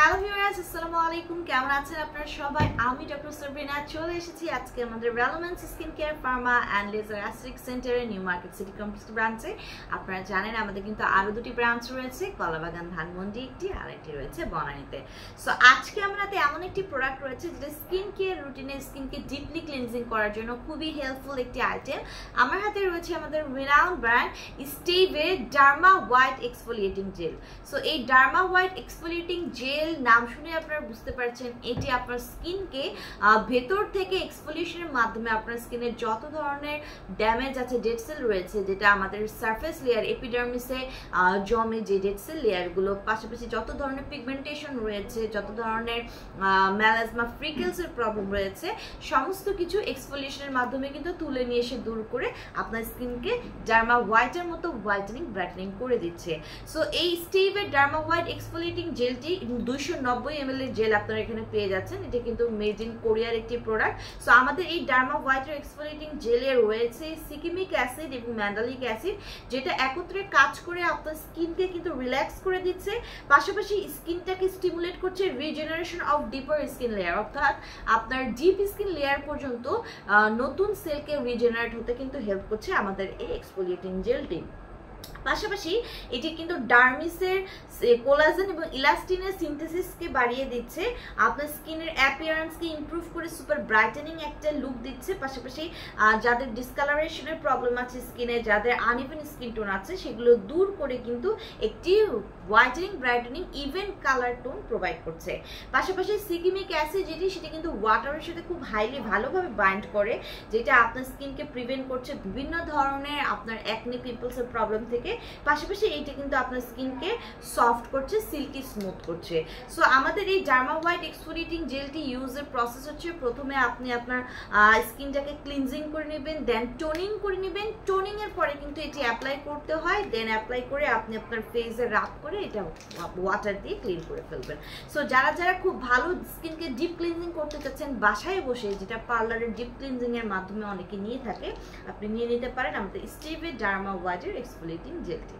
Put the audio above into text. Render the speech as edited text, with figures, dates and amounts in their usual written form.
Hello viewers, আসসালামু আলাইকুম। কেমন আছেন আপনারা সবাই? আমি ডক্টর সাবরিনা চলে এসেছি আজকে আমাদের relevance skin care pharma and laser aesthetic সেন্টারে নিউ মার্কেট সিটি কমপ্লেক্স ব্রাঞ্চে। আপনারা জানেন আমাদের কিন্তু আরও দুটি ব্রাঞ্চ রয়েছে, কলাবাগান ধানমন্ডি একটি, আর একটি রয়েছে বনানীতে। সো আজকে আমাদের এমন একটি প্রোডাক্ট রয়েছে যেটা স্কিন কেয়ার রুটিনে স্কিনকে ডিপলি ক্লিনজিং করার জন্য খুবই হেল্পফুল একটি আইটেম। আমার হাতে রয়েছে আমাদের রিনাউন্ড ব্র্যান্ড স্টেভের derma white exfoliating gel. So এই ডার্মা হোয়াইট এক্সফোলিয়েটিং জেল নাম শুনে আপনারা বুঝতে পারছেন এটি আপনার স্কিনকে ভেতর থেকে এক্সফোলিয়েশনের মাধ্যমে আপনার স্কিনের যত ধরনের ড্যামেজ আছে, ডেড সেল রয়েছে, যেটা আমাদের সারফেস লেয়ার এপিডার্মিসে জমে যে ডেড সেল লেয়ারগুলো, পাশাপাশি যত ধরনের পিগমেন্টেশন রয়েছে, যত ধরনের ম্যালাজমা ফ্রিকেলসের প্রবলেম রয়েছে, সমস্ত কিছু এক্সফোলিয়েশনের মাধ্যমে কিন্তু তুলে নিয়ে এসে দূর করে আপনার স্কিনকে ডার্মা হোয়াইটের মতো হোয়াইটেনিং ব্রাইটেনিং করে দিচ্ছে। সো এই স্টেভের ডার্মা হোয়াইট এক্সফোলিয়েটিং জেলটি 290 ml এর জেল আপনারা এখানে পেয়ে যাচ্ছেন। এটা কিন্তু মেড ইন কোরিয়ার একটি প্রোডাক্ট। সো আমাদের এই ডার্মা হোয়াইটের এক্সফোলিয়েটিং জেলে রয়েছে সিকিমিক অ্যাসিড এবং ম্যান্ডালিক অ্যাসিড, যেটা একত্রে কাজ করে আপনার স্কিনকে কিন্তু রিল্যাক্স করে দিচ্ছে, পাশাপাশি স্কিনটাকে স্টিমুলেট করছে রিজেনারেশন অফ ডিপার স্কিন লেয়ার, অর্থাৎ আপনার ডিপ স্কিন লেয়ার পর্যন্ত নতুন সেলকে রিজেনারেট হতে কিন্তু হেল্প করছে আমাদের এই এক্সফোলিয়েটিং জেলটি। পাশাপাশি এটি কিন্তু ডার্মিসের কোলাজেন এবং ইলাস্টিনের সিনথেসিসকে বাড়িয়ে দিচ্ছে, আপনার স্কিনের অ্যাপিয়ারেন্সকে ইমপ্রুভ করে সুপার ব্রাইটেনিং একটা লুক দিচ্ছে। পাশাপাশি যাদের ডিসকালারেশনের প্রবলেম আছে স্কিনে, যাদের আনইভেন স্কিন টোন আছে, সেগুলো দূর করে কিন্তু একটি whitening brightening even colour tone provide করছে। পাশাপাশি সিকিমিক অ্যাসিড যেটি, সেটা কিন্তু ওয়াটারের সাথে খুব হাইলি ভালোভাবে বাইন্ড করে, যেটা আপনার স্কিনকে প্রিভেন্ট করছে বিভিন্ন ধরনের আপনার অ্যাকনে পিম্পলসের প্রবলেম থেকে। পাশাপাশি এইটা কিন্তু আপনার স্কিনকে সফট করছে, সিল্কি স্মুথ করছে। সো আমাদের এই ডার্মা হোয়াইট এক্সফোলিয়েটিং জেলটি ইউজের প্রসেস হচ্ছে, প্রথমে আপনি আপনার স্কিনটাকে ক্লিনজিং করে নেবেন, দেন টোনিং করে নেবেন। টোনিং এর পরে কিন্তু এটি অ্যাপ্লাই করতে হয়, দেন অ্যাপ্লাই করে আপনি আপনার ফেসে রাব করে এটা ওয়াটার দিয়ে ক্লিন করে ফেলবেন। সো যারা যারা খুব ভালো স্কিনকে ডিপ ক্লিনজিং করতে চাচ্ছেন বাসায় বসে, যেটা পার্লারের ডিপ ক্লিনজিং এর মাধ্যমে অনেকে নিয়ে থাকে, আপনি নিয়ে নিতে পারেন আমাদের স্টেভের ডার্মা হোয়াইটের এক্সফোলিয়েটিং জেলটি।